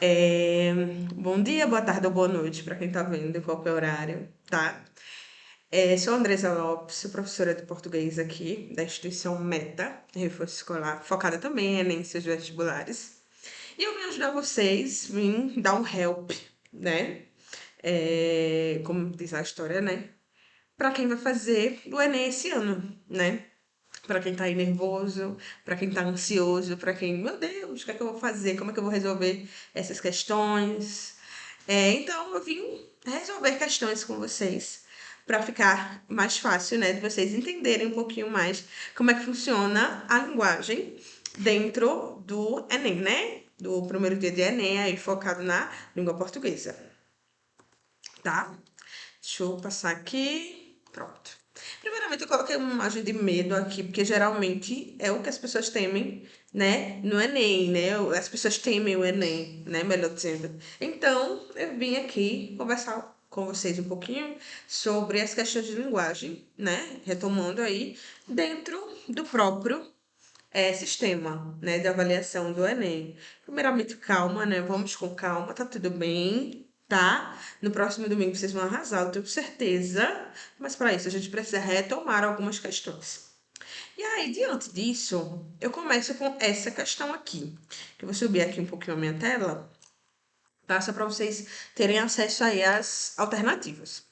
É, Bom dia, boa tarde ou boa noite para quem está vendo em qualquer horário, tá? Sou Andresa Lopes, sou professora de português aqui da instituição Meta, Reforço Escolar, focada também em Enem e seus vestibulares. E eu vim ajudar vocês, vim dar um help, né? Como diz a história, né? Para quem vai fazer o Enem esse ano, né? Para quem tá aí nervoso, para quem tá ansioso, para quem, meu Deus, o que é que eu vou fazer? Como é que eu vou resolver essas questões? Então, eu vim resolver questões com vocês para ficar mais fácil, né, de vocês entenderem um pouquinho mais como é que funciona a linguagem dentro do Enem, né? Do primeiro dia de Enem, aí focado na língua portuguesa, tá? Deixa eu passar aqui. Pronto. Primeiramente, eu coloquei uma imagem de medo aqui, porque geralmente é o que as pessoas temem, né? No Enem, né? As pessoas temem o Enem, né? Melhor dizendo. Então, eu vim aqui conversar com vocês um pouquinho sobre as questões de linguagem, né? Retomando aí, dentro do próprio sistema, né? De avaliação do Enem. Primeiramente, calma, né? Vamos com calma, tá tudo bem, tá? No próximo domingo vocês vão arrasar, eu tenho certeza. Mas para isso a gente precisa retomar algumas questões. E aí, diante disso, eu começo com essa questão aqui. Que eu vou subir aqui um pouquinho a minha tela, tá? Só para vocês terem acesso aí às alternativas.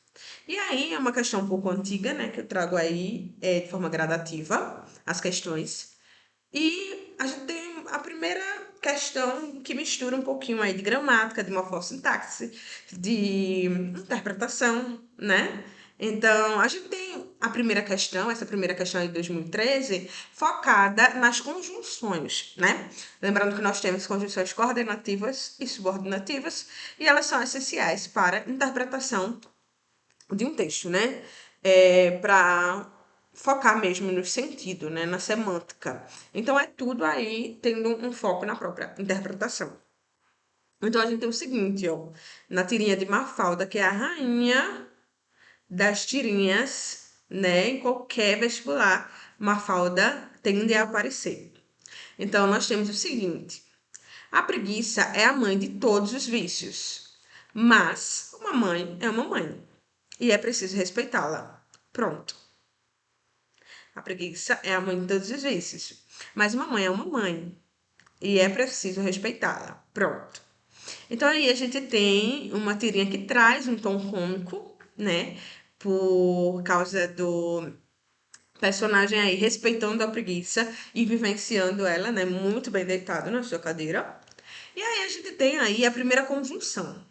E aí, é uma questão um pouco antiga, né? Que eu trago aí de forma gradativa as questões. E a gente tem a primeira questão que mistura um pouquinho aí de gramática, de morfossintaxe, de interpretação, né? Então, a gente tem a primeira questão, essa primeira questão de 2013, focada nas conjunções, né? Lembrando que nós temos conjunções coordenativas e subordinativas, e elas são essenciais para a interpretação de um texto, né? Para focar mesmo no sentido, né? Na semântica. Então, é tudo aí tendo um foco na própria interpretação. Então, a gente tem o seguinte, ó. Na tirinha de Mafalda, que é a rainha das tirinhas, né? Em qualquer vestibular, Mafalda tende a aparecer. Então, nós temos o seguinte. A preguiça é a mãe de todos os vícios. Mas uma mãe é uma mãe. E é preciso respeitá-la. Pronto. A preguiça é a mãe de todos os vícios. Mas uma mãe é uma mãe. E é preciso respeitá-la. Pronto. Então aí a gente tem uma tirinha que traz um tom cômico, né? Por causa do personagem aí respeitando a preguiça e vivenciando ela, né? Muito bem deitado na sua cadeira. E aí a gente tem aí a primeira conjunção,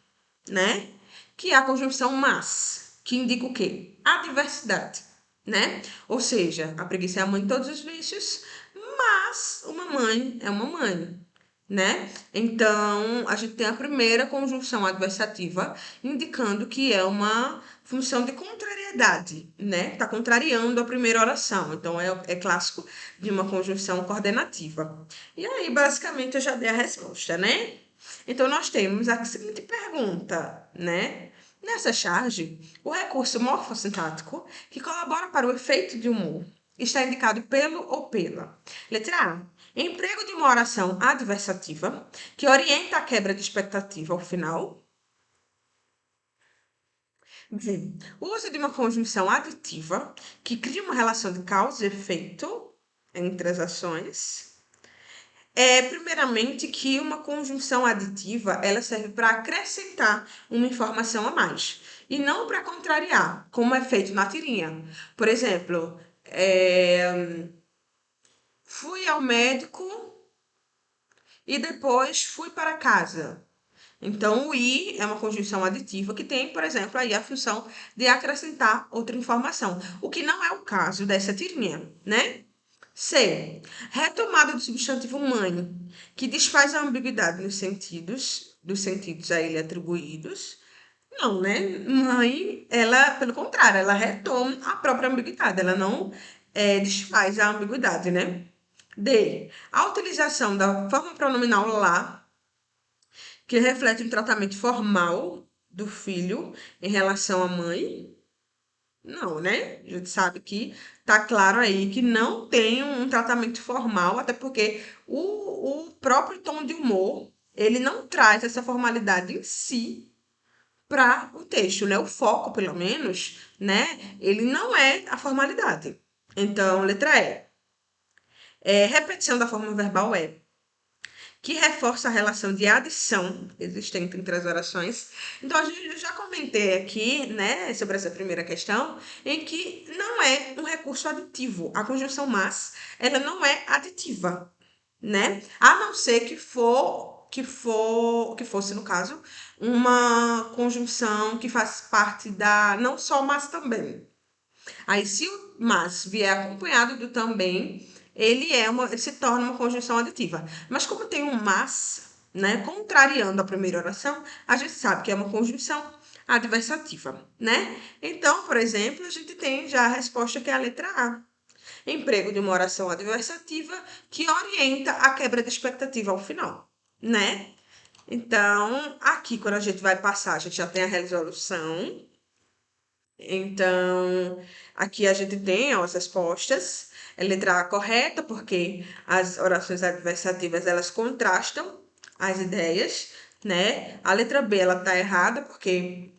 né? Que é a conjunção mas, que indica o quê? A diversidade, né? Ou seja, a preguiça é a mãe de todos os vícios, mas uma mãe é uma mãe, né? Então, a gente tem a primeira conjunção adversativa, indicando que é uma função de contrariedade, né? Está contrariando a primeira oração. Então, é clássico de uma conjunção coordenativa. E aí, basicamente, eu já dei a resposta, né? Então, nós temos a seguinte pergunta, né? Nessa charge, o recurso morfossintático, que colabora para o efeito de humor, está indicado pelo ou pela. Letra A. Emprego de uma oração adversativa, que orienta a quebra de expectativa ao final. B. Uso de uma conjunção aditiva, que cria uma relação de causa e efeito entre as ações. Primeiramente, que uma conjunção aditiva ela serve para acrescentar uma informação a mais e não para contrariar, como é feito na tirinha. Por exemplo, fui ao médico e depois fui para casa. Então, o i é uma conjunção aditiva que tem, por exemplo, aí a função de acrescentar outra informação, o que não é o caso dessa tirinha, né? C. Retomada do substantivo mãe, que desfaz a ambiguidade nos sentidos, dos sentidos a ele atribuídos. Não, né? Mãe, ela, pelo contrário, ela retoma a própria ambiguidade, ela não desfaz a ambiguidade, né? D. A utilização da forma pronominal lá, que reflete um tratamento formal do filho em relação à mãe. Não, né? A gente sabe que tá claro aí que não tem um tratamento formal, até porque o próprio tom de humor ele não traz essa formalidade em si para o texto, né? O foco, pelo menos, né? Ele não é a formalidade. Então, letra E. Repetição da forma verbal que reforça a relação de adição existente entre as orações. Então, eu já comentei aqui, né, sobre essa primeira questão, em que não é um recurso aditivo. A conjunção mas, ela não é aditiva, né? A não ser que fosse, no caso, uma conjunção que faz parte da não só mas também. Aí, se o mas vier acompanhado do também, ele se torna uma conjunção aditiva. Mas como tem um mas, né, contrariando a primeira oração, a gente sabe que é uma conjunção adversativa, né? Então, por exemplo, a gente tem já a resposta que é a letra A. Emprego de uma oração adversativa que orienta a quebra de expectativa ao final, né? Então, aqui, quando a gente vai passar, a gente já tem a resolução. Então, aqui a gente tem ó, as respostas. É letra A correta, porque as orações adversativas, elas contrastam as ideias, né? A letra B, ela tá errada, porque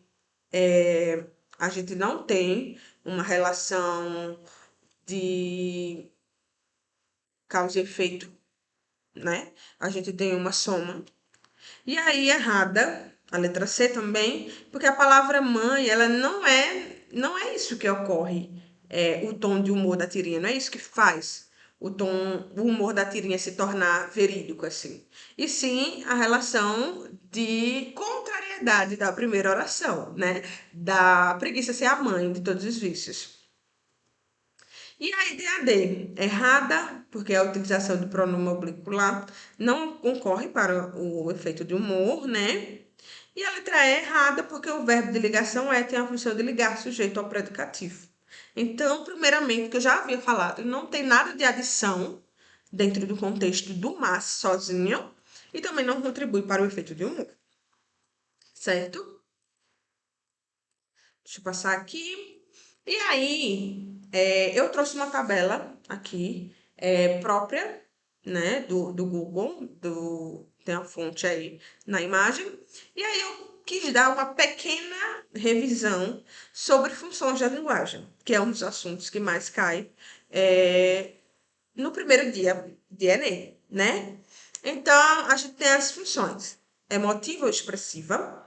a gente não tem uma relação de causa e efeito, né? A gente tem uma soma. E aí, errada, a letra C também, porque a palavra mãe, ela não é isso que ocorre. O tom de humor da tirinha, não é isso que faz o humor da tirinha se tornar verídico, assim. E sim a relação de contrariedade da primeira oração, né? Da preguiça ser a mãe de todos os vícios. E a ideia D, errada, porque a utilização do pronome oblíquo lá não concorre para o efeito de humor, né? E a letra E, errada, porque o verbo de ligação tem a função de ligar sujeito ao predicativo. Então, primeiramente, que eu já havia falado, não tem nada de adição dentro do contexto do mas sozinho e também não contribui para o efeito de humor, certo? Deixa eu passar aqui. E aí, eu trouxe uma tabela aqui, própria, né, do Google, tem a fonte aí na imagem. E aí eu quis dar uma pequena revisão sobre funções da linguagem, que é um dos assuntos que mais cai no primeiro dia de Enem, né? Então, a gente tem as funções emotiva ou expressiva,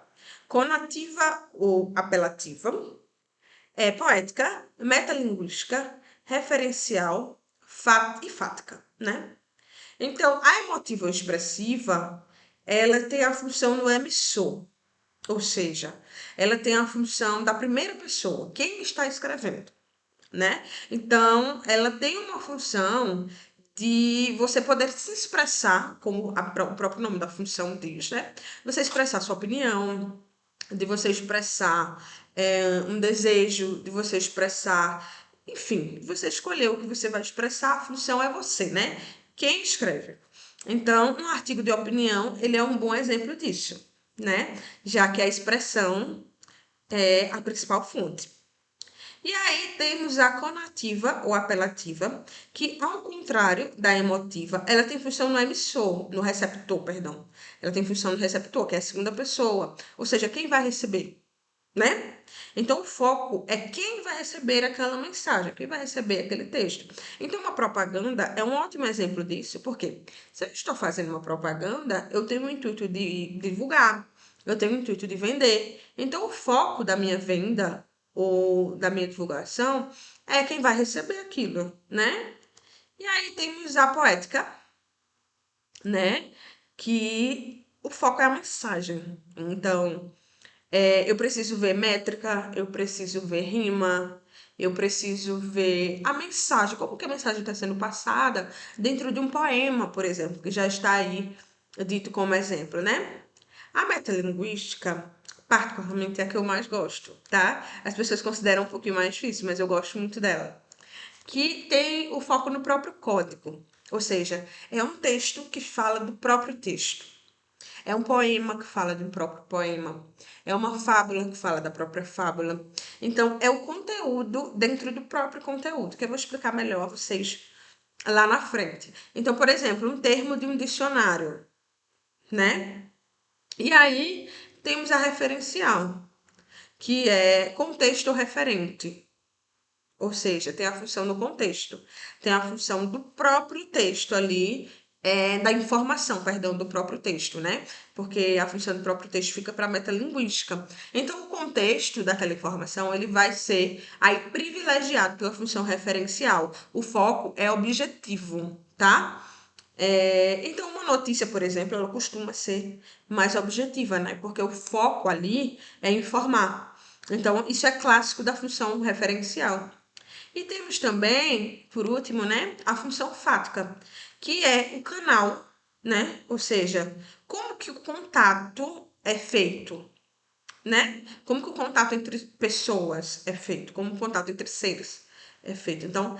conativa ou apelativa, poética, metalinguística, referencial, e fática, né? Então, a emotiva ou expressiva, ela tem a função do emissor, ou seja, ela tem a função da primeira pessoa, quem está escrevendo, né? Então, ela tem uma função de você poder se expressar, como o próprio nome da função diz, né? Você expressar sua opinião, de você expressar um desejo, de você expressar, enfim, você escolher o que você vai expressar, a função é você, né? Quem escreve. Então, um artigo de opinião, ele é um bom exemplo disso, né? Já que a expressão é a principal fonte. E aí temos a conativa ou apelativa, que ao contrário da emotiva, ela tem função no emissor, no receptor, perdão. Ela tem função no receptor, que é a segunda pessoa, ou seja, quem vai receber, né? Então o foco é quem vai receber aquela mensagem, quem vai receber aquele texto. Então uma propaganda é um ótimo exemplo disso, porque se eu estou fazendo uma propaganda, eu tenho o intuito de divulgar, eu tenho o intuito de vender. Então o foco da minha venda ou da minha divulgação é quem vai receber aquilo, né? E aí temos a poética, né? Que o foco é a mensagem. Então, eu preciso ver métrica, eu preciso ver rima, eu preciso ver a mensagem, como que a mensagem está sendo passada dentro de um poema, por exemplo, que já está aí dito como exemplo, né? A metalinguística, particularmente, é a que eu mais gosto, tá? As pessoas consideram um pouquinho mais difícil, mas eu gosto muito dela. Que tem o foco no próprio código, ou seja, é um texto que fala do próprio texto. É um poema que fala de um próprio poema. É uma fábula que fala da própria fábula. Então, é o conteúdo dentro do próprio conteúdo, que eu vou explicar melhor a vocês lá na frente. Então, por exemplo, um termo de um dicionário, né? E aí temos a referencial, que é contexto referente. Ou seja, tem a função do contexto, tem a função do próprio texto ali, da informação, perdão, do próprio texto, né? Porque a função do próprio texto fica para a metalinguística. Então, o contexto daquela informação, ele vai ser aí privilegiado pela função referencial. O foco é objetivo, tá? Então, uma notícia, por exemplo, ela costuma ser mais objetiva, né? Porque o foco ali é informar. Então, isso é clássico da função referencial. E temos também, por último, né, a função fática, que é o canal, né? Ou seja, como que o contato é feito, né? Como que o contato entre pessoas é feito, como o contato entre seres é feito. Então,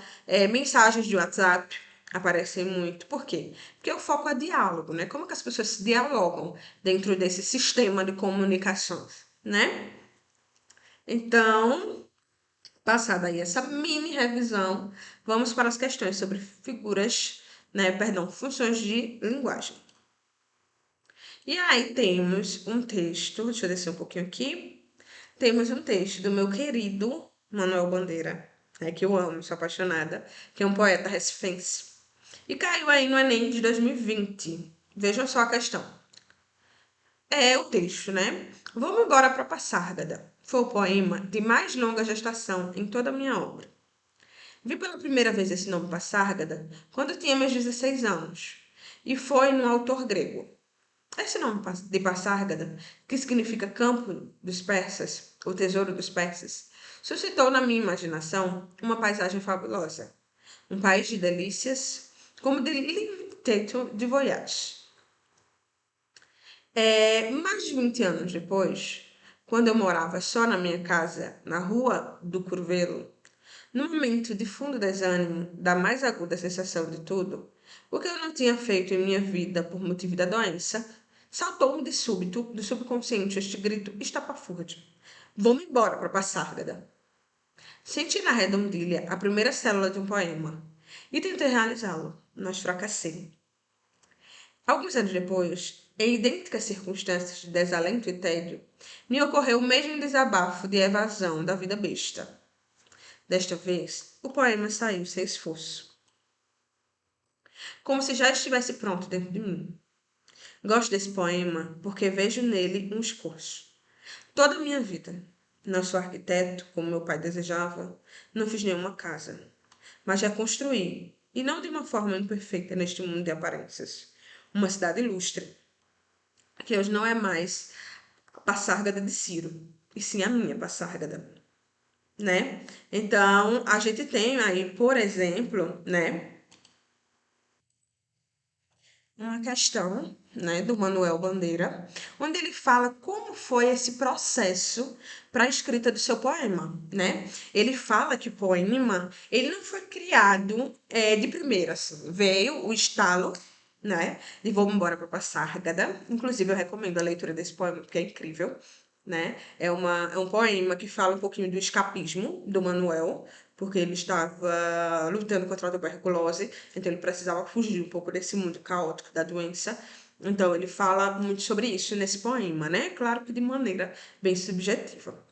mensagens de WhatsApp aparecem muito. Por quê? Porque o foco é diálogo, né? Como que as pessoas se dialogam dentro desse sistema de comunicações, né? Então, passada aí essa mini revisão, vamos para as questões sobre figuras, né, perdão, funções de linguagem. E aí temos um texto, deixa eu descer um pouquinho aqui. Temos um texto do meu querido Manuel Bandeira, que eu amo, sou apaixonada, que é um poeta recifense. E caiu aí no Enem de 2020. Vejam só a questão. É o texto, né? Vamos embora para Passárgada. Foi o poema de mais longa gestação em toda a minha obra. Vi pela primeira vez esse nome Passárgada quando tinha meus 16 anos, e foi no autor grego. Esse nome de Passárgada, que significa campo dos persas, o tesouro dos persas, suscitou na minha imaginação uma paisagem fabulosa, um país de delícias, como de Livre de Voyage. Mais de 20 anos depois, quando eu morava só na minha casa, na rua do Curvelo, no momento de fundo desânimo, da mais aguda sensação de tudo, o que eu não tinha feito em minha vida por motivo da doença, saltou-me de súbito, do subconsciente, este grito estapafúrdio. Vou-me embora para Passárgada. Senti na redondilha a primeira célula de um poema e tentei realizá-lo, mas fracassei. Alguns anos depois, em idênticas circunstâncias de desalento e tédio, me ocorreu o mesmo desabafo de evasão da vida besta. Desta vez, o poema saiu sem esforço, como se já estivesse pronto dentro de mim. Gosto desse poema porque vejo nele um esforço. Toda a minha vida. Não sou arquiteto, como meu pai desejava, não fiz nenhuma casa, mas já construí, e não de uma forma imperfeita neste mundo de aparências, uma cidade ilustre, que hoje não é mais a Passárgada de Ciro, e sim a minha Passárgada, né? Então, a gente tem aí, por exemplo, né, uma questão, né, do Manuel Bandeira, onde ele fala como foi esse processo para a escrita do seu poema, né? Ele fala que o poema, ele não foi criado de primeira, assim, veio o estalo, né, de Vou embora para Passárgada. Inclusive, eu recomendo a leitura desse poema, porque é incrível, né? É um poema que fala um pouquinho do escapismo do Manuel, porque ele estava lutando contra a tuberculose, então ele precisava fugir um pouco desse mundo caótico da doença. Então ele fala muito sobre isso nesse poema, né? Claro que de maneira bem subjetiva.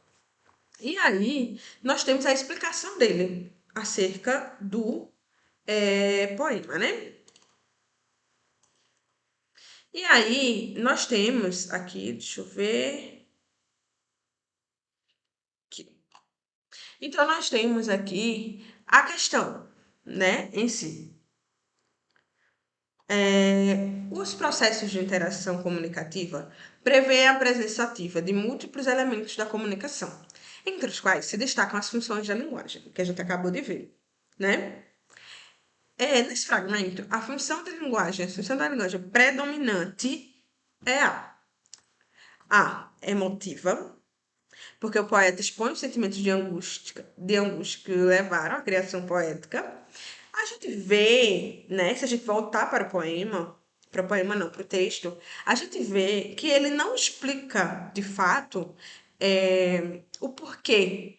E aí nós temos a explicação dele acerca do poema, né? E aí nós temos aqui, deixa eu ver. Aqui. Então nós temos aqui a questão, né, em si. Os processos de interação comunicativa prevêem a presença ativa de múltiplos elementos da comunicação, entre os quais se destacam as funções da linguagem, que a gente acabou de ver, né? Nesse fragmento, a função da linguagem predominante é a emotiva, porque o poeta expõe os sentimentos de angústia que o levaram à criação poética. A gente vê, né, se a gente voltar para o poema não, para o texto, a gente vê que ele não explica, de fato, o porquê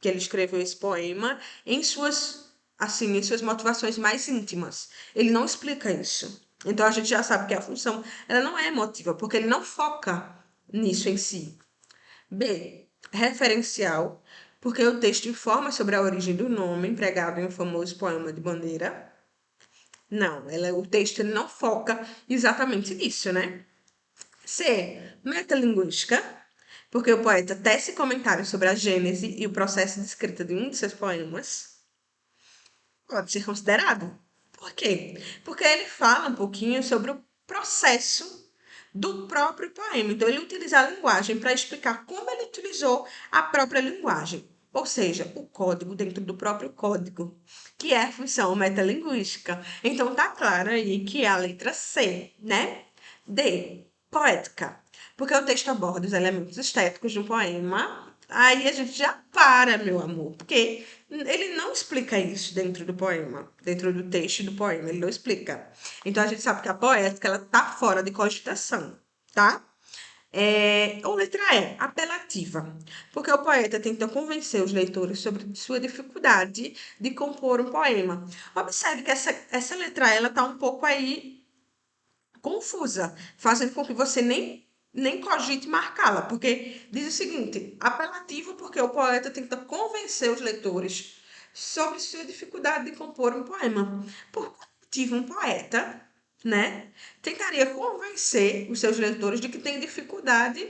que ele escreveu esse poema em suas motivações mais íntimas. Ele não explica isso. Então a gente já sabe que a função ela não é emotiva, porque ele não foca nisso em si. B. Referencial, porque o texto informa sobre a origem do nome empregado em um famoso poema de bandeira. Não, o texto ele não foca exatamente nisso, né? C. Metalinguística, porque o poeta tece comentários sobre a gênese e o processo de escrita de um de seus poemas. Pode ser considerado. Por quê? Porque ele fala um pouquinho sobre o processo do próprio poema. Então, ele utiliza a linguagem para explicar como ele utilizou a própria linguagem. Ou seja, o código dentro do próprio código, que é a função metalinguística. Então, tá claro aí que é a letra C, né? D. Poética. Porque o texto aborda os elementos estéticos de um poema. Aí a gente já para, meu amor. Porque ele não explica isso dentro do poema, dentro do texto do poema, ele não explica. Então a gente sabe que a poética ela tá fora de cogitação, tá? Ou letra E, apelativa, porque o poeta tenta convencer os leitores sobre sua dificuldade de compor um poema. Observe que essa letra E, ela tá um pouco aí confusa, fazendo com que você nem cogite marcá-la, porque diz o seguinte: apelativo porque o poeta tenta convencer os leitores sobre sua dificuldade de compor um poema. Por qual motivo um poeta, né, tentaria convencer os seus leitores de que tem dificuldade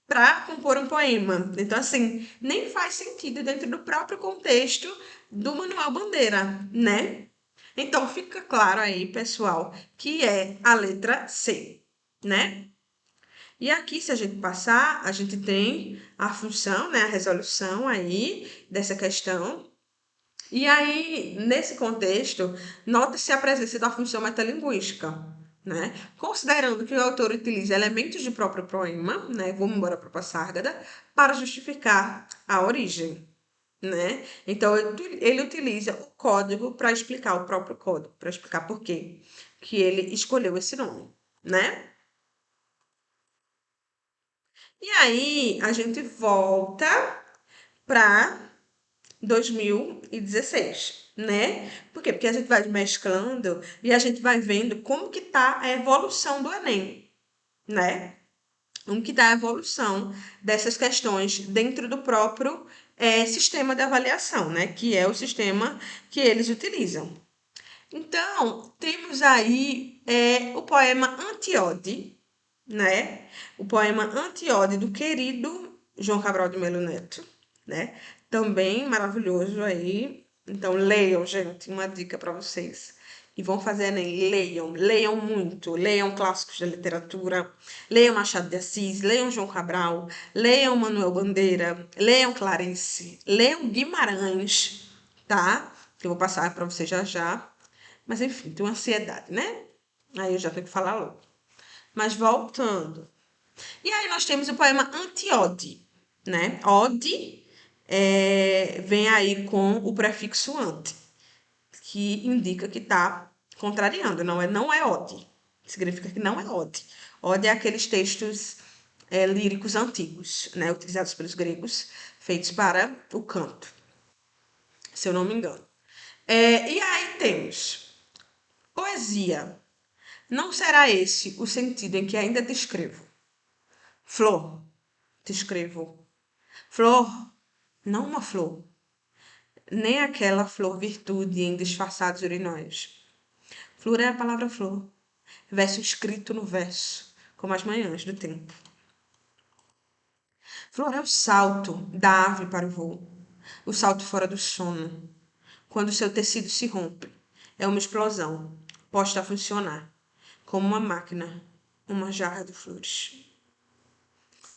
para compor um poema? Então, assim, nem faz sentido dentro do próprio contexto do Manuel Bandeira, né? Então, fica claro aí, pessoal, que é a letra C, né? E aqui, se a gente passar, a gente tem a função, né, a resolução aí dessa questão. E aí, nesse contexto, nota-se a presença da função metalinguística, né? Considerando que o autor utiliza elementos do próprio poema, né, vamos embora para Passárgada, para justificar a origem, né? Então, ele utiliza o código para explicar o próprio código, para explicar por quê que ele escolheu esse nome, né? E aí, a gente volta para 2016, né? Por quê? Porque a gente vai mesclando e a gente vai vendo como que tá a evolução do Enem, né? Como que tá a evolução dessas questões dentro do próprio sistema de avaliação, né? Que é o sistema que eles utilizam. Então, temos aí o poema Antíode, né? O poema Antíode do querido João Cabral de Melo Neto, né? Também maravilhoso aí. Então, leiam, gente, uma dica para vocês. E vão fazer Enem, leiam, leiam muito, leiam clássicos da literatura, leiam Machado de Assis, leiam João Cabral, leiam Manuel Bandeira, leiam Clarice, leiam Guimarães, tá? Que eu vou passar para vocês já já. Mas enfim, tem uma ansiedade, né? Aí eu já tenho que falar logo. Mas voltando. E aí nós temos o poema Antíode, né? Ode vem aí com o prefixo ante, que indica que está contrariando, não é ode. Significa que não é ode. Ode é aqueles textos líricos antigos, né? Utilizados pelos gregos, feitos para o canto, se eu não me engano. E aí temos poesia. Não será esse o sentido em que ainda te escrevo. Flor, te escrevo. Flor, não uma flor, nem aquela flor virtude em disfarçados urinóis. Flor é a palavra flor, verso escrito no verso, como as manhãs do tempo. Flor é o salto da ave para o voo, o salto fora do sono, quando seu tecido se rompe. É uma explosão, posta a funcionar, como uma máquina, uma jarra de flores.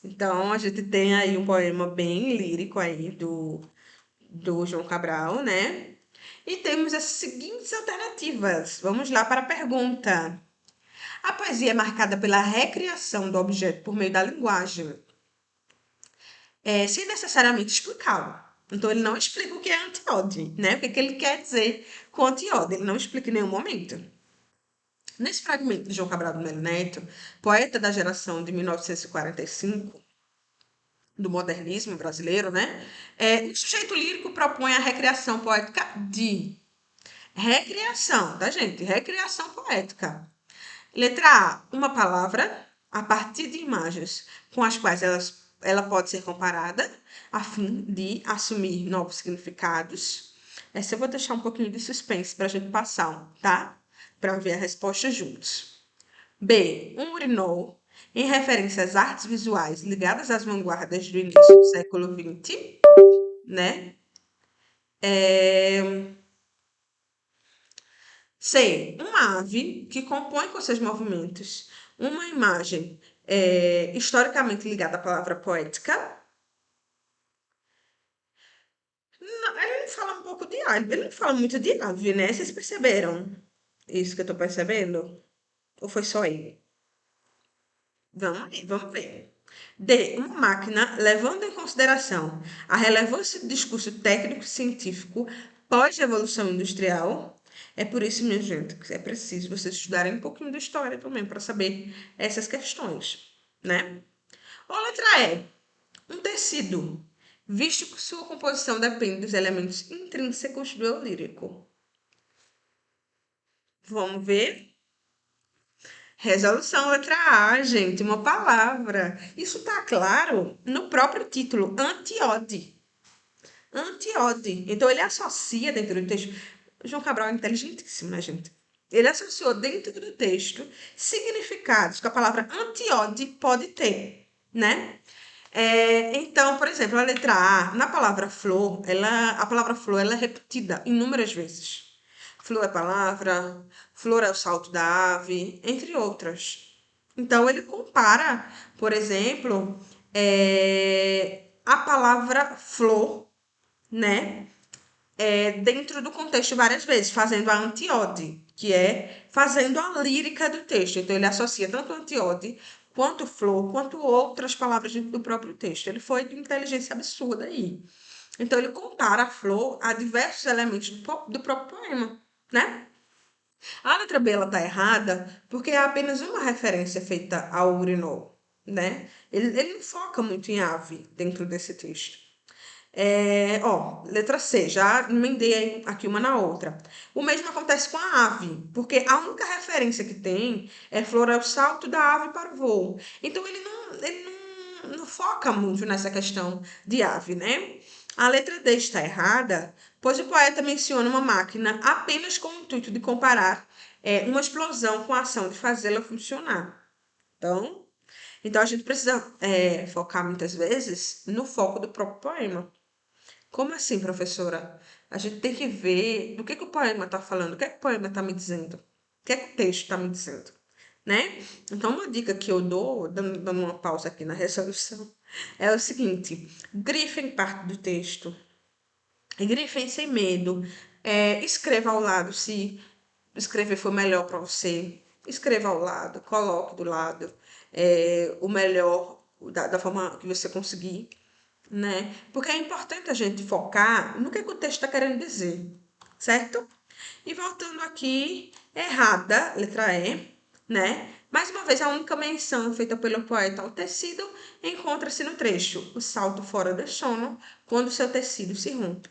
Então, a gente tem aí um poema bem lírico aí do João Cabral, né? E temos as seguintes alternativas. Vamos lá para a pergunta. A poesia é marcada pela recriação do objeto por meio da linguagem, sem necessariamente explicá-lo. Então, ele não explica o que é antíode, né? O que ele quer dizer com antíode. Ele não explica em nenhum momento. Nesse fragmento de João Cabral do Melo Neto, poeta da geração de 1945, do modernismo brasileiro, né? O sujeito lírico propõe a recriação poética de Recriação, tá, gente? Recriação poética. Letra A, uma palavra a partir de imagens com as quais ela pode ser comparada, a fim de assumir novos significados. Essa eu vou deixar um pouquinho de suspense para a gente passar, tá? Para ver a resposta juntos. B, um urinol, em referência às artes visuais ligadas às vanguardas do início do século XX, né? C, uma ave que compõe com seus movimentos uma imagem historicamente ligada à palavra poética. Não, ele não fala um pouco de ave, ele não fala muito de ave, né? Vocês perceberam isso que eu tô percebendo? Ou foi só ele? Vamos aí, vamos ver. D. Uma máquina levando em consideração a relevância do discurso técnico-científico pós-revolução industrial. É por isso, minha gente, que é preciso vocês estudarem um pouquinho de história também para saber essas questões, né? Ou letra E. Um tecido, visto que sua composição depende dos elementos intrínsecos do eu lírico. Vamos ver? Resolução, letra A, gente, uma palavra. Isso está claro no próprio título, antiode. Antiode. Então, ele associa dentro do texto. O João Cabral é inteligentíssimo, né, gente? Ele associou dentro do texto significados que a palavra antiode pode ter, né? Então, por exemplo, a letra A, na palavra flor, a palavra flor ela é repetida inúmeras vezes. Flor é palavra, flor é o salto da ave, entre outras. Então, ele compara, por exemplo, a palavra flor, né? Dentro do contexto várias vezes, fazendo a antíode, que é fazendo a lírica do texto. Então, ele associa tanto antíode, quanto flor, quanto outras palavras dentro do próprio texto. Ele foi de inteligência absurda aí. Então, ele compara a flor a diversos elementos do próprio poema, né? A letra B ela tá errada porque é apenas uma referência feita ao urinol, né? Ele não foca muito em ave dentro desse texto. Letra C, já emendei aqui uma na outra. O mesmo acontece com a ave, porque a única referência que tem é flor é o salto da ave para o voo. Então ele não foca muito nessa questão de ave, né? A letra D está errada, pois o poeta menciona uma máquina apenas com o intuito de comparar uma explosão com a ação de fazê-la funcionar. Então a gente precisa focar muitas vezes no foco do próprio poema. Como assim, professora? A gente tem que ver do que o poema está falando, o que é que o poema está me dizendo, o que é que o texto está me dizendo, né? Então, uma dica que eu dou, dando uma pausa aqui na resolução, é o seguinte: grifem parte do texto, grifem sem medo, escreva ao lado se escrever for melhor para você, escreva ao lado, coloque do lado o melhor da forma que você conseguir, né? Porque é importante a gente focar no que o texto está querendo dizer, certo? E voltando aqui, errada, letra E, né? Mais uma vez, a única menção feita pelo poeta ao tecido encontra-se no trecho: o salto fora do sono, quando seu tecido se rompe.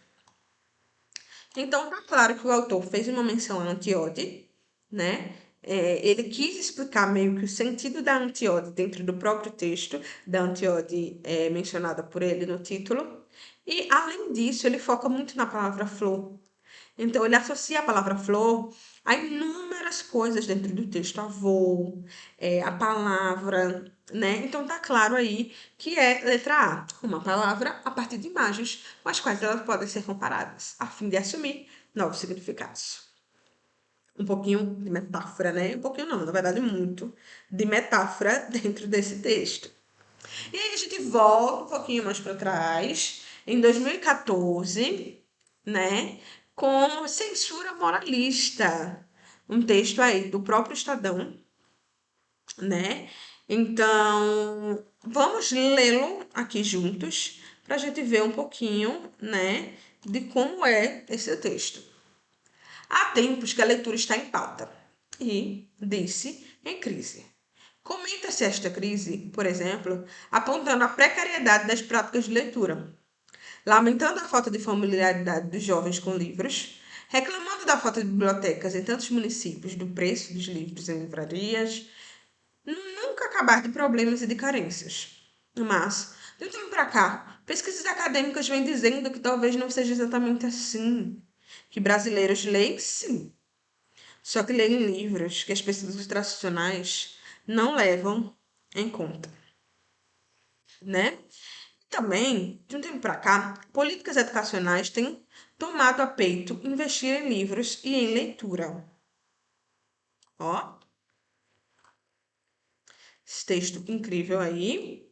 Então, tá claro que o autor fez uma menção à antíode, né? Ele quis explicar meio que o sentido da antíode dentro do próprio texto, da antíode mencionada por ele no título. E, além disso, ele foca muito na palavra flor. Então, ele associa a palavra flor a inúmeras coisas dentro do texto, a voo, a palavra, né? Então, tá claro aí que é letra A, uma palavra a partir de imagens com as quais elas podem ser comparadas, a fim de assumir novos significados. Um pouquinho de metáfora, né? Um pouquinho não, na verdade, muito de metáfora dentro desse texto. E aí a gente volta um pouquinho mais para trás, em 2014, né, com Censura Moralista, um texto aí do próprio Estadão, né? Então, vamos lê-lo aqui juntos para a gente ver um pouquinho, né, de como é esse texto. Há tempos que a leitura está em pauta e, disse, em crise. Comenta-se esta crise, por exemplo, apontando a precariedade das práticas de leitura, lamentando a falta de familiaridade dos jovens com livros, reclamando da falta de bibliotecas em tantos municípios, do preço dos livros em livrarias, nunca acabar de problemas e de carências. Mas, de um tempo para cá, pesquisas acadêmicas vêm dizendo que talvez não seja exatamente assim. Que brasileiros leem sim, só que leem livros que as pesquisas tradicionais não levam em conta, né? Também, de um tempo para cá, políticas educacionais têm tomado a peito investir em livros e em leitura. Ó, esse texto incrível aí.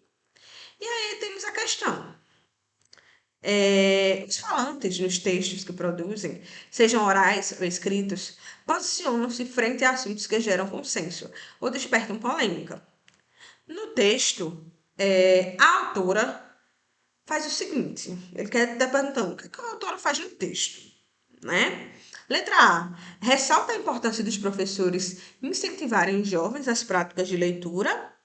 E aí temos a questão. Os falantes nos textos que produzem, sejam orais ou escritos, posicionam-se frente a assuntos que geram consenso ou despertam polêmica. No texto, a autora faz o seguinte, ele quer estar perguntando o que a autora faz no texto, né? Letra A. Ressalta a importância dos professores incentivarem os jovens às práticas de leitura.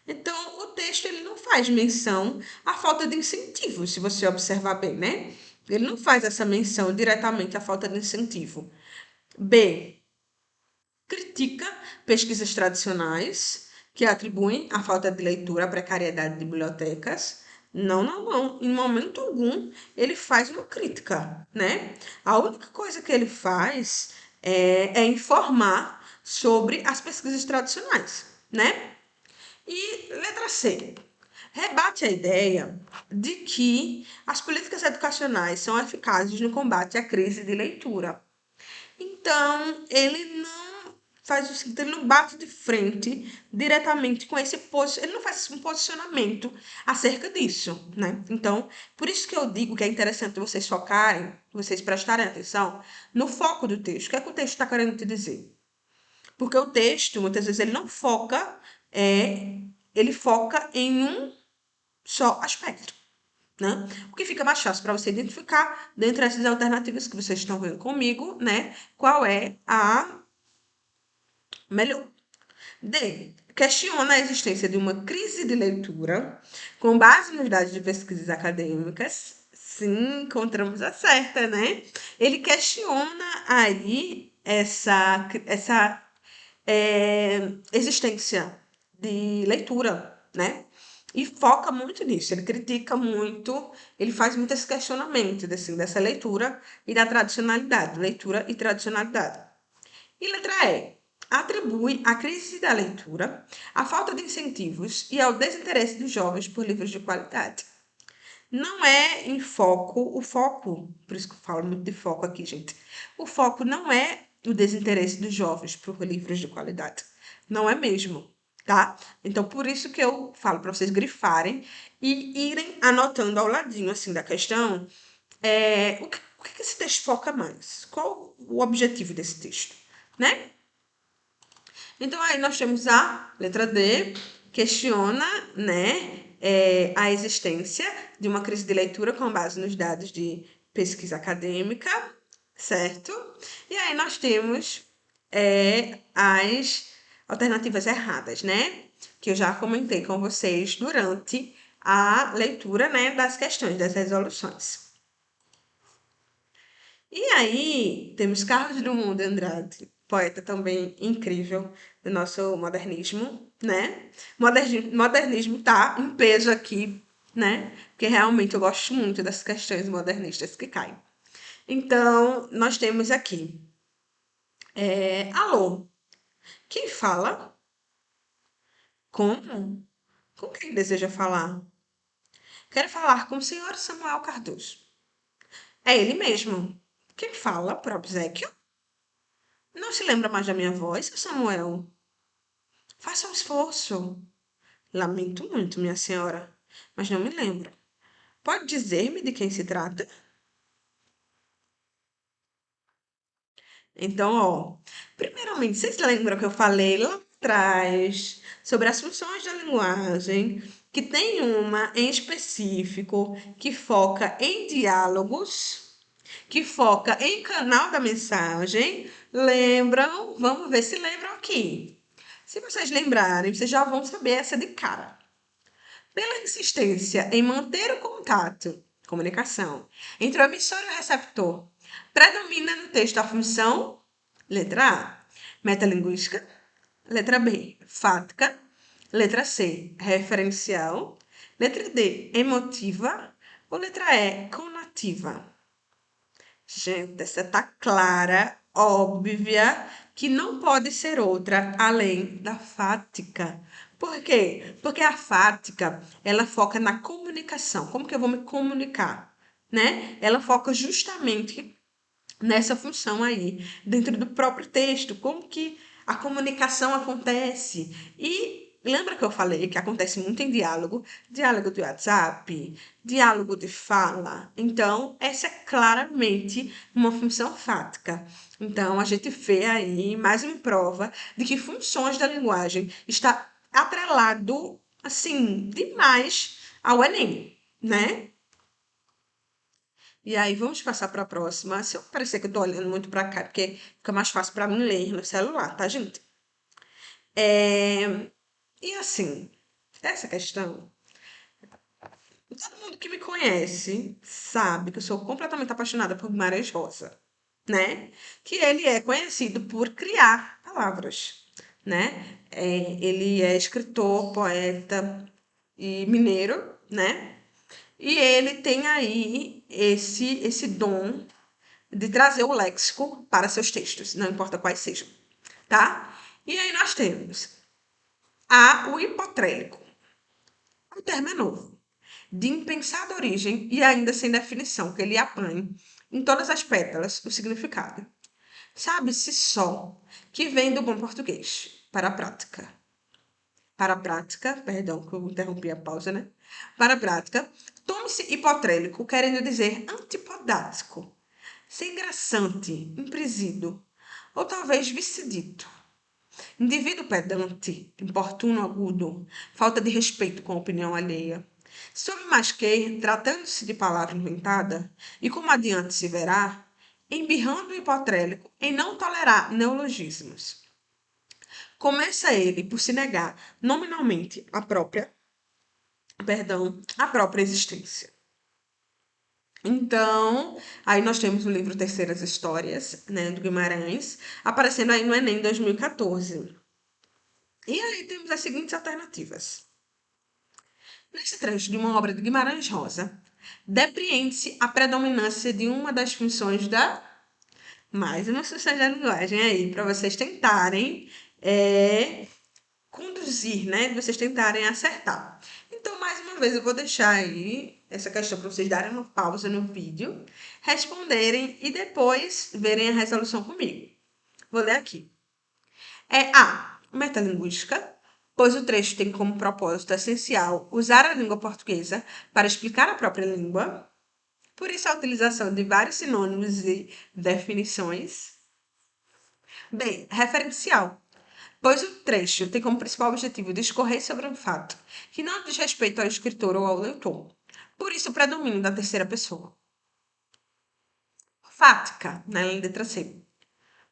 Então, o texto ele não faz menção à falta de incentivo, se você observar bem, né? Ele não faz essa menção diretamente à falta de incentivo. B. Critica pesquisas tradicionais que atribuem a falta de leitura à precariedade de bibliotecas. Não, não, não. Em momento algum ele faz uma crítica, né? A única coisa que ele faz é informar sobre as pesquisas tradicionais, né? E letra C. Rebate a ideia de que as políticas educacionais são eficazes no combate à crise de leitura. Então, ele não faz o seguinte, ele não bate de frente diretamente com esse ele não faz um posicionamento acerca disso, né? Então, por isso que eu digo que é interessante vocês focarem, vocês prestarem atenção no foco do texto. O que é que o texto está querendo te dizer? Porque o texto, muitas vezes, ele não foca, ele foca em um só aspecto, né? O que fica mais fácil para você identificar, dentre essas alternativas que vocês estão vendo comigo, né? Qual é a melhor. D. Questiona a existência de uma crise de leitura com base nos dados de pesquisas acadêmicas. Sim, encontramos a certa, né? Ele questiona aí essa existência de leitura, né? E foca muito nisso, ele critica muito, ele faz muito esse questionamento dessa leitura e da tradicionalidade, leitura e tradicionalidade. E letra E. Atribui à crise da leitura, à falta de incentivos e ao desinteresse dos jovens por livros de qualidade. Não é em foco, o foco, por isso que eu falo muito de foco aqui, gente. O foco não é o desinteresse dos jovens por livros de qualidade. Não é mesmo, tá? Então, por isso que eu falo para vocês grifarem e irem anotando ao ladinho, assim, da questão, o que esse texto foca mais? Qual o objetivo desse texto, né? Então, aí nós temos a letra D, questiona, né, a existência de uma crise de leitura com base nos dados de pesquisa acadêmica, certo? E aí nós temos as alternativas erradas, né? Que eu já comentei com vocês durante a leitura, né, das questões, das resoluções. E aí, temos Carlos Drummond de Andrade, poeta também incrível do nosso modernismo, né? Modernismo tá em peso aqui, né? Porque realmente eu gosto muito das questões modernistas que caem. Então, nós temos aqui, alô, quem fala? Como? Com quem deseja falar? Quero falar com o senhor Samuel Cardoso. É ele mesmo. Quem fala, por obséquio? Não se lembra mais da minha voz, Samuel? Faça um esforço. Lamento muito, minha senhora, mas não me lembro. Pode dizer-me de quem se trata? Então, ó, primeiramente, vocês lembram que eu falei lá atrás sobre as funções da linguagem, que tem uma em específico que foca em diálogos, que foca em canal da mensagem? Lembram? Vamos ver se lembram aqui. Se vocês lembrarem, vocês já vão saber essa de cara. Pela insistência em manter o contato, comunicação, entre o emissor e o receptor, Predomina no texto a função, letra A, metalinguística, letra B, fática, letra C, referencial, letra D, emotiva ou letra E, conativa? Gente, essa tá clara, óbvia, que não pode ser outra além da fática. Por quê? Porque a fática, ela foca na comunicação. Como que eu vou me comunicar? Né? Ela foca justamente nessa função aí, dentro do próprio texto, como que a comunicação acontece. E lembra que eu falei que acontece muito em diálogo, diálogo de WhatsApp, diálogo de fala. Então, essa é claramente uma função fática. Então, a gente vê aí mais uma prova de que funções da linguagem está atrelado, assim, demais ao Enem, né? E aí, vamos passar para a próxima. Se eu parecer que eu tô olhando muito para cá, porque fica mais fácil para mim ler no celular, tá, gente? E assim, essa questão, todo mundo que me conhece sabe que eu sou completamente apaixonada por Guimarães Rosa, né? Que ele é conhecido por criar palavras, né? Ele é escritor, poeta e mineiro, né? E ele tem aí esse dom de trazer o léxico para seus textos, não importa quais sejam, tá? E aí nós temos o hipotrélico. O termo é novo, de impensada origem e ainda sem definição, que ele apanha em todas as pétalas o significado. Sabe-se só que vem do bom português, para a prática. Para a prática, perdão, que eu interrompi a pausa, né? Para a prática, tome-se hipotrélico, querendo dizer antipodático, sem graçante, impresido, ou talvez vice-dito. Indivíduo pedante, importuno agudo, falta de respeito com a opinião alheia. Sob mais que, tratando-se de palavra inventada, e como adiante se verá, embirrando o hipotrélico em não tolerar neologismos. Começa ele por se negar nominalmente a própria existência. Então, aí nós temos o livro Terceiras Histórias, né, do Guimarães, aparecendo aí no Enem 2014. E aí temos as seguintes alternativas. Nesse trecho de uma obra de Guimarães Rosa, depreende-se a predominância de uma das funções da... Mais uma função da linguagem aí, para vocês tentarem conduzir, né? De vocês tentarem acertar. Então, mais uma vez, eu vou deixar aí essa questão para vocês darem uma pausa no vídeo, responderem e depois verem a resolução comigo. Vou ler aqui. A. Metalinguística, pois o trecho tem como propósito essencial usar a língua portuguesa para explicar a própria língua, por isso a utilização de vários sinônimos e definições. B. Referencial, pois o trecho tem como principal objetivo discorrer sobre um fato que não diz respeito ao escritor ou ao leitor, por isso o predomínio da terceira pessoa. Fática, na letra C,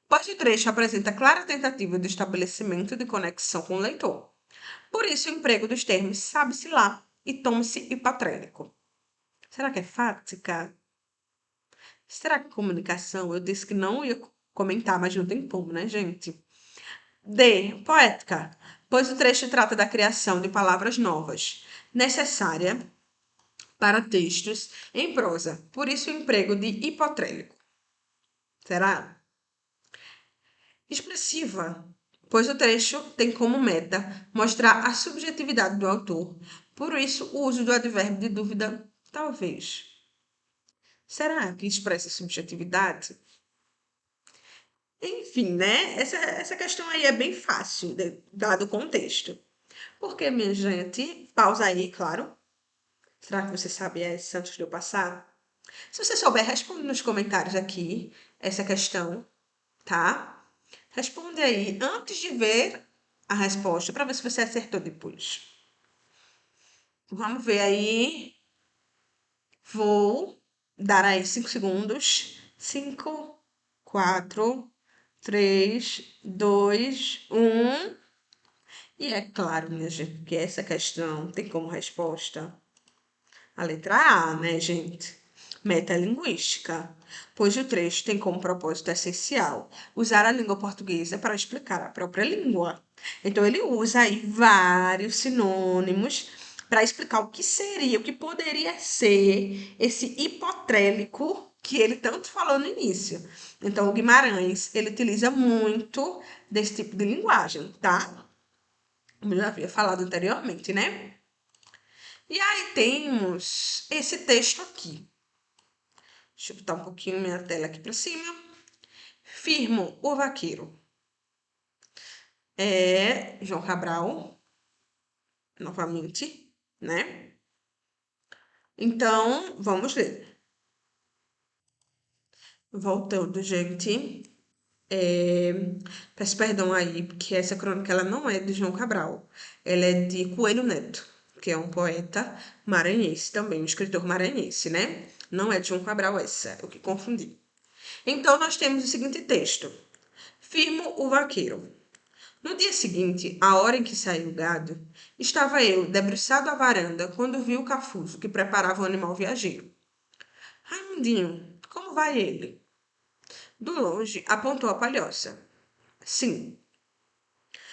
pois o trecho apresenta clara tentativa de estabelecimento de conexão com o leitor. Por isso, o emprego dos termos sabe-se lá e tome-se hipotrélico. Será que é fática? Será que é comunicação? Eu disse que não ia comentar, mas não tem como, né, gente? D. Poética, pois o trecho trata da criação de palavras novas, necessária para textos em prosa. Por isso, o emprego de hipotrélico. Será? Expressiva, pois o trecho tem como meta mostrar a subjetividade do autor. Por isso, o uso do advérbio de dúvida, talvez. Será que expressa subjetividade? Enfim, né? Essa questão aí é bem fácil, dado o contexto. Porque, minha gente, pausa aí, claro. Será que você sabe essa antes de eu passar? Se você souber, responde nos comentários aqui essa questão, tá? Responde aí antes de ver a resposta, para ver se você acertou depois. Vamos ver aí. Vou dar aí 5 segundos. 5, 4, 3, 2, 1. E é claro, minha gente, que essa questão tem como resposta a letra A, né, gente? Metalinguística, pois o trecho tem como propósito essencial usar a língua portuguesa para explicar a própria língua. Então, ele usa aí vários sinônimos para explicar o que seria, o que poderia ser esse hipotrélico que ele tanto falou no início. Então, o Guimarães, ele utiliza muito desse tipo de linguagem, tá? Como eu já havia falado anteriormente, né? E aí temos esse texto aqui. Deixa eu botar um pouquinho minha tela aqui para cima. Firmo o vaqueiro. É João Cabral, novamente, né? Então, vamos ler. Voltando, gente. Peço perdão aí, porque essa crônica ela não é de João Cabral. Ela é de Coelho Neto, que é um poeta maranhense também, um escritor maranhense, né? Não é de João Cabral essa, eu que confundi. Então, nós temos o seguinte texto. Firmo o vaqueiro. No dia seguinte, à hora em que saiu o gado, estava eu debruçado à varanda quando vi o Cafuso, que preparava o animal viajeiro. Raimundinho, como vai ele? Do longe, apontou a palhoça. Sim.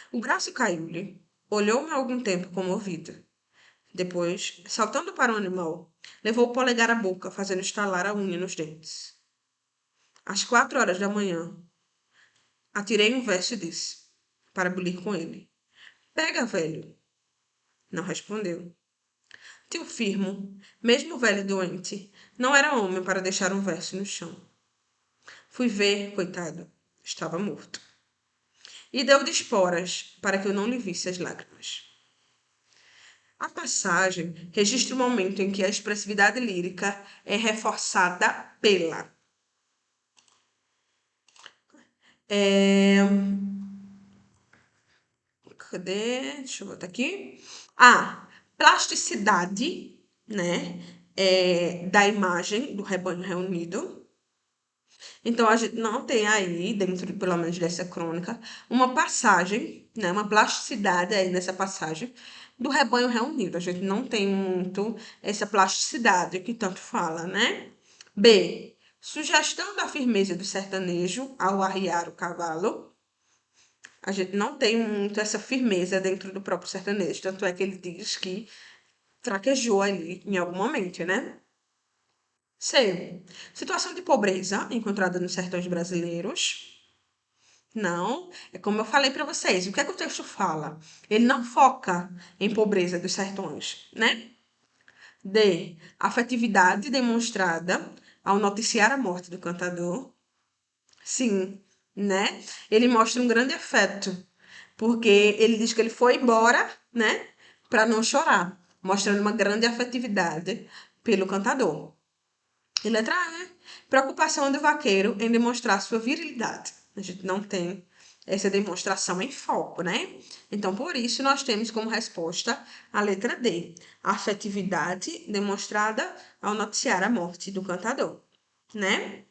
O braço caiu-lhe. Olhou-me algum tempo comovido. Depois, saltando para o animal, levou o polegar à boca, fazendo estalar a unha nos dentes. Às 4 horas da manhã, atirei um verso e disse, para bulir com ele. Pega, velho. Não respondeu. Tio Firmo, mesmo velho e doente, não era homem para deixar um verso no chão. Fui ver, coitado, estava morto. E deu de esporas para que eu não lhe visse as lágrimas. A passagem registra o momento em que a expressividade lírica é reforçada pela é, cadê? Deixa eu botar aqui. A plasticidade, né, da imagem do rebanho reunido. Então, a gente não tem aí, dentro, pelo menos, dessa crônica, uma passagem, né, uma plasticidade aí nessa passagem do rebanho reunido. A gente não tem muito essa plasticidade que tanto fala, né? B. Sugestão da firmeza do sertanejo ao arriar o cavalo. A gente não tem muito essa firmeza dentro do próprio sertanejo. Tanto é que ele diz que fraquejou ali em algum momento, né? C. Situação de pobreza encontrada nos sertões brasileiros. Não, é como eu falei para vocês. O que é que o texto fala? Ele não foca em pobreza dos sertões, né? D. Afetividade demonstrada ao noticiar a morte do cantador. Sim, né? Ele mostra um grande afeto, porque ele diz que ele foi embora, né, para não chorar, mostrando uma grande afetividade pelo cantador. E letra A, né? Preocupação do vaqueiro em demonstrar sua virilidade. A gente não tem essa demonstração em foco, né? Então, por isso, nós temos como resposta a letra D. A afetividade demonstrada ao noticiar a morte do cantador, né?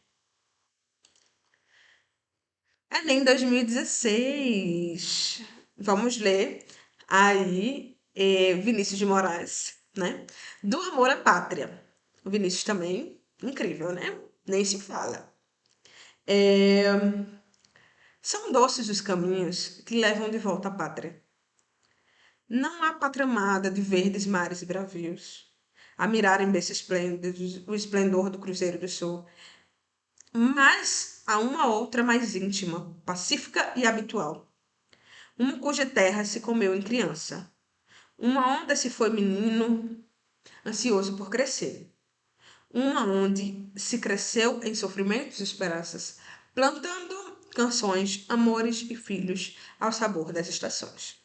Enem 2016. Vamos ler aí Vinícius de Moraes, né? Do amor à pátria. O Vinícius também, incrível, né? Nem se fala. É, São doces os caminhos que levam de volta à pátria. Não há pátria amada de verdes mares e bravios, a mirar em berço esplêndido o esplendor do Cruzeiro do Sul, mas há uma outra mais íntima, pacífica e habitual. Uma cuja terra se comeu em criança. Uma onda se foi menino, ansioso por crescer. Uma onde se cresceu em sofrimentos e esperanças, plantando canções, amores e filhos ao sabor das estações.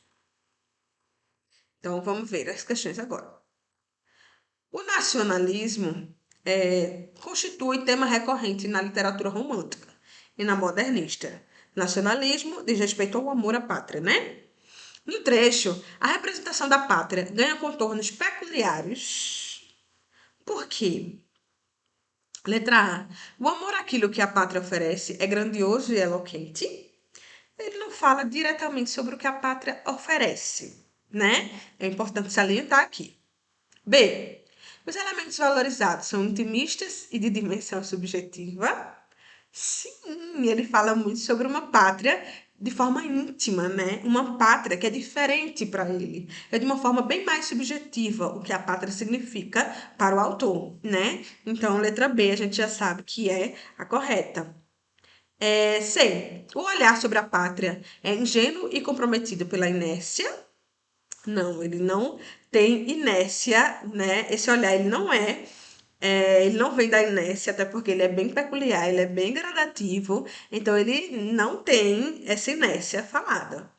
Então, vamos ver as questões agora. O nacionalismo constitui tema recorrente na literatura romântica e na modernista. Nacionalismo diz respeito ao amor à pátria, né? No trecho, a representação da pátria ganha contornos peculiares. Por quê? Letra A. O amor àquilo que a pátria oferece é grandioso e eloquente. Ele não fala diretamente sobre o que a pátria oferece, né? É importante salientar aqui. B. Os elementos valorizados são intimistas e de dimensão subjetiva. Sim, ele fala muito sobre uma pátria de forma íntima, né? Uma pátria que é diferente para ele. É de uma forma bem mais subjetiva o que a pátria significa para o autor, né? Então, letra B a gente já sabe que é a correta. C. O olhar sobre a pátria é ingênuo e comprometido pela inércia. Não, ele não tem inércia, né? Esse olhar, ele não vem da inércia, até porque ele é bem peculiar, ele é bem gradativo, então ele não tem essa inércia falada.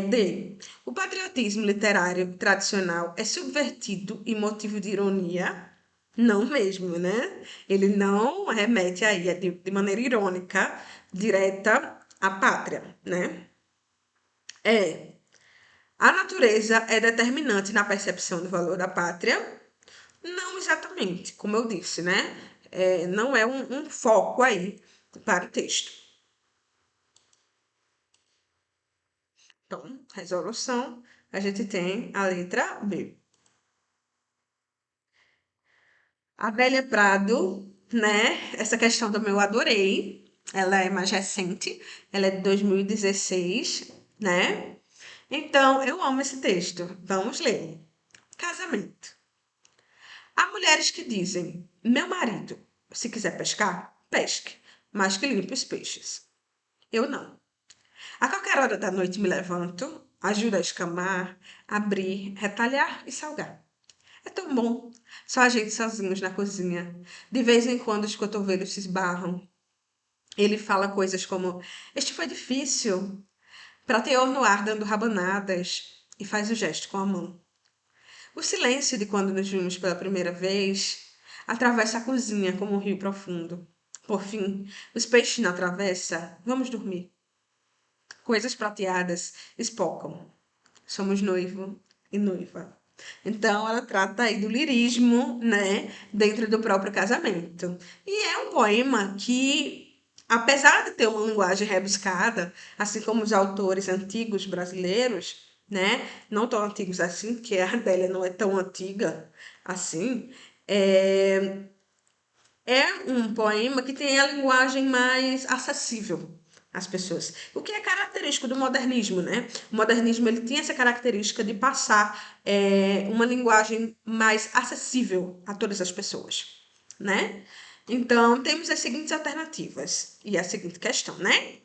D. O patriotismo literário tradicional é subvertido e motivo de ironia? Não mesmo, né? Ele não remete aí de maneira irônica, direta à pátria, né? É. A natureza é determinante na percepção do valor da pátria? Não exatamente, como eu disse, né? Não é um foco aí para o texto. Então, resolução, a gente tem a letra B. Adélia Prado, né? Essa questão também eu adorei. Ela é mais recente, ela é de 2016, né? Então, eu amo esse texto. Vamos ler. Casamento. Há mulheres que dizem: meu marido, se quiser pescar, pesque, mas que limpe os peixes. Eu não. A qualquer hora da noite me levanto, ajudo a escamar, abrir, retalhar e salgar. É tão bom. Só a gente sozinhos na cozinha. De vez em quando os cotovelos se esbarram. Ele fala coisas como: este foi difícil. Prateou no ar dando rabanadas. E faz o gesto com a mão. O silêncio de quando nos vimos pela primeira vez atravessa a cozinha como um rio profundo. Por fim, os peixes na travessa, vamos dormir. Coisas prateadas espocam. Somos noivo e noiva. Então, ela trata aí do lirismo, né, dentro do próprio casamento. E é um poema que, apesar de ter uma linguagem rebuscada, assim como os autores antigos brasileiros, né, não tão antigos assim, que a Adélia não é tão antiga assim, é, é um poema que tem a linguagem mais acessível às pessoas. O que é característico do modernismo, né? O modernismo ele tinha essa característica de passar uma linguagem mais acessível a todas as pessoas, né? Então, temos as seguintes alternativas e a seguinte questão, né? Em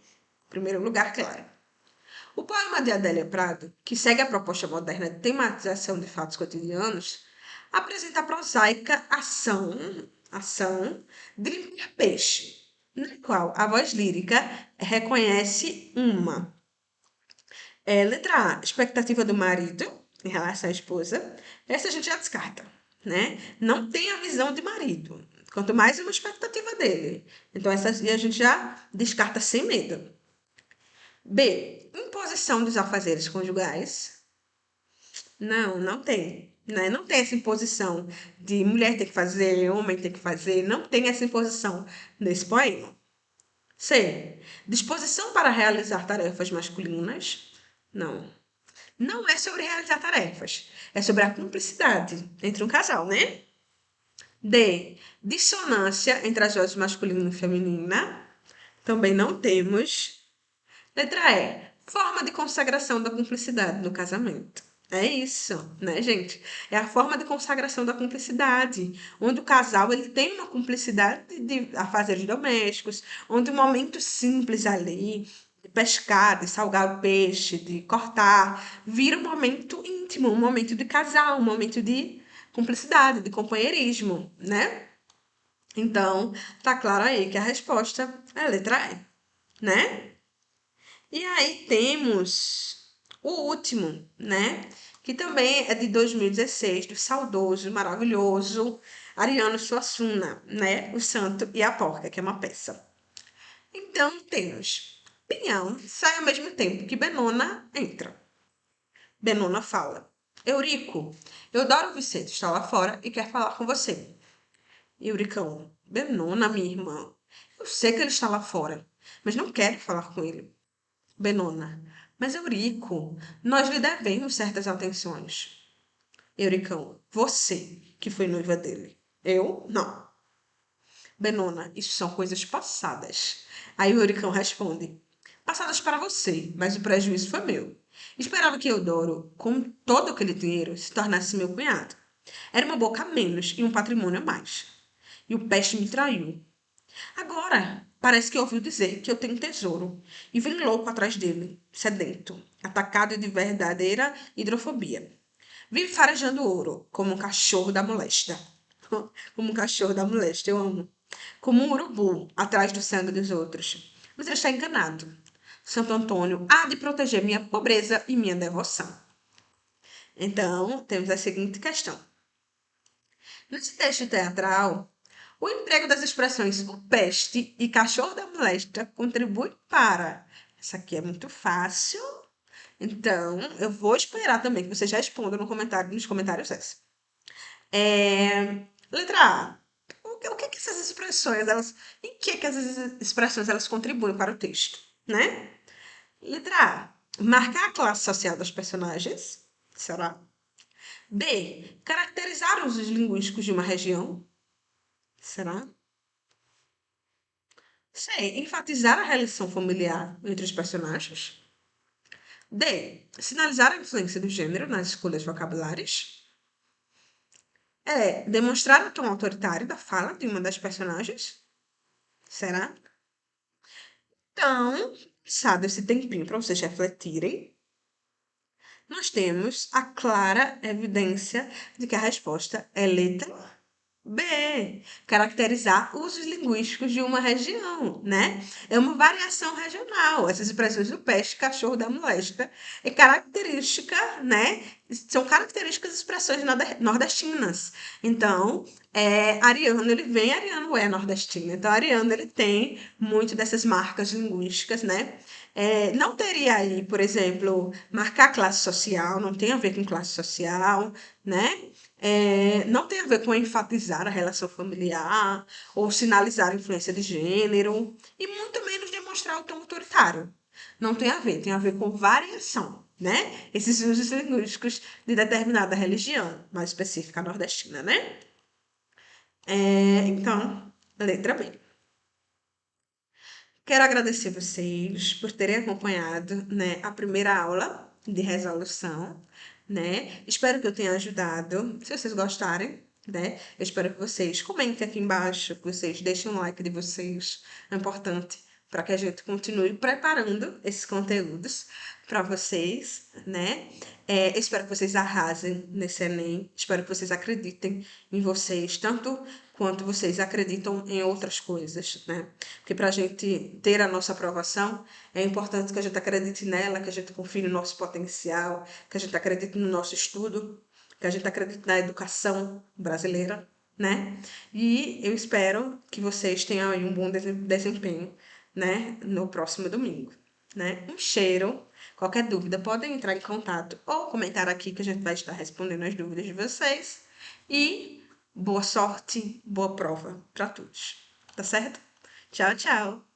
primeiro lugar, claro. O poema de Adélia Prado, que segue a proposta moderna de tematização de fatos cotidianos, apresenta a prosaica ação de limpar peixe, na qual a voz lírica reconhece uma letra A, expectativa do marido em relação à esposa. Essa a gente já descarta, né? Não tem a visão de marido, quanto mais uma expectativa dele. Então, essa a gente já descarta sem medo. B. Imposição dos afazeres conjugais. Não, não tem. Né? Não tem essa imposição de mulher ter que fazer, homem ter que fazer. Não tem essa imposição nesse poema. C. Disposição para realizar tarefas masculinas. Não. Não é sobre realizar tarefas. É sobre a cumplicidade entre um casal, né? D. Dissonância entre as vozes masculina e feminina. Também não temos. Letra E. Forma de consagração da cumplicidade no casamento. É isso, né, gente? É a forma de consagração da cumplicidade, onde o casal ele tem uma cumplicidade de afazeres domésticos, onde um momento simples ali, de pescar, de salgar o peixe, de cortar, vira um momento íntimo, um momento de casal, um momento de cumplicidade, de companheirismo, né? Então, tá claro aí que a resposta é a letra E, né? E aí temos o último, né? Que também é de 2016, do saudoso, maravilhoso Ariano Suassuna, né? O Santo e a Porca, que é uma peça. Então temos Pinhão sai ao mesmo tempo que Benona entra. Benona fala: Eurico, Eudoro Vicente está lá fora e quer falar com você. Euricão: Benona, minha irmã, eu sei que ele está lá fora, mas não quero falar com ele. Benona: mas Eurico, nós lhe devemos certas atenções. Euricão, você que foi noiva dele. Eu? Não. Benona, isso são coisas passadas. Aí o Euricão responde: passadas para você, mas o prejuízo foi meu. Esperava que Eudoro, com todo aquele dinheiro, se tornasse meu cunhado. Era uma boca a menos e um patrimônio a mais. E o peste me traiu. Agora, parece que ouviu dizer que eu tenho tesouro e vem louco atrás dele, sedento, atacado de verdadeira hidrofobia. Vive farejando ouro, como um cachorro da moléstia. Como um cachorro da moléstia, eu amo. Como um urubu atrás do sangue dos outros. Mas ele está enganado. Santo Antônio há de proteger minha pobreza e minha devoção. Então, temos a seguinte questão. Nesse texto teatral, o emprego das expressões o peste e cachorro da moléstia contribui para. Essa aqui é muito fácil. Então, eu vou esperar também que você já responda no comentário, nos comentários essa. Letra A. O que essas expressões, em que essas expressões elas contribuem para o texto, né? Letra A. Marcar a classe social dos personagens. Será? B. Caracterizar os usos linguísticos de uma região. Será? C. Enfatizar a relação familiar entre os personagens. D. Sinalizar a influência do gênero nas escolhas vocabulares. E. Demonstrar o tom autoritário da fala de uma das personagens. Será? Então, passado esse tempinho para vocês refletirem, nós temos a clara evidência de que a resposta é letra B, caracterizar usos linguísticos de uma região, né? É uma variação regional. Essas expressões do peste, cachorro da moléstia, é característica, né? São características das expressões nordestinas. Então, Ariano, Ariano é nordestino. Então, Ariano, ele tem muito dessas marcas linguísticas, né? Não teria aí, por exemplo, marcar classe social, não tem a ver com classe social, né? Não tem a ver com enfatizar a relação familiar ou sinalizar a influência de gênero, e muito menos demonstrar o tom autoritário. Não tem a ver com variação, né? Esses usos linguísticos de determinada religião, mais específica nordestina, né? Então, letra B. Quero agradecer vocês por terem acompanhado, né, a primeira aula de resolução, né? Espero que eu tenha ajudado. Se vocês gostarem, né? Eu espero que vocês comentem aqui embaixo, que vocês deixem um like de vocês. É importante para que a gente continue preparando esses conteúdos para vocês, né? Espero que vocês arrasem nesse Enem. Espero que vocês acreditem em vocês, tanto quanto vocês acreditam em outras coisas, né? Porque para a gente ter a nossa aprovação, é importante que a gente acredite nela, que a gente confie no nosso potencial, que a gente acredite no nosso estudo, que a gente acredite na educação brasileira, né? E eu espero que vocês tenham aí um bom desempenho, né, no próximo domingo, né? Um cheiro. Qualquer dúvida, podem entrar em contato ou comentar aqui que a gente vai estar respondendo as dúvidas de vocês. E boa sorte, boa prova para todos. Tá certo? Tchau, tchau!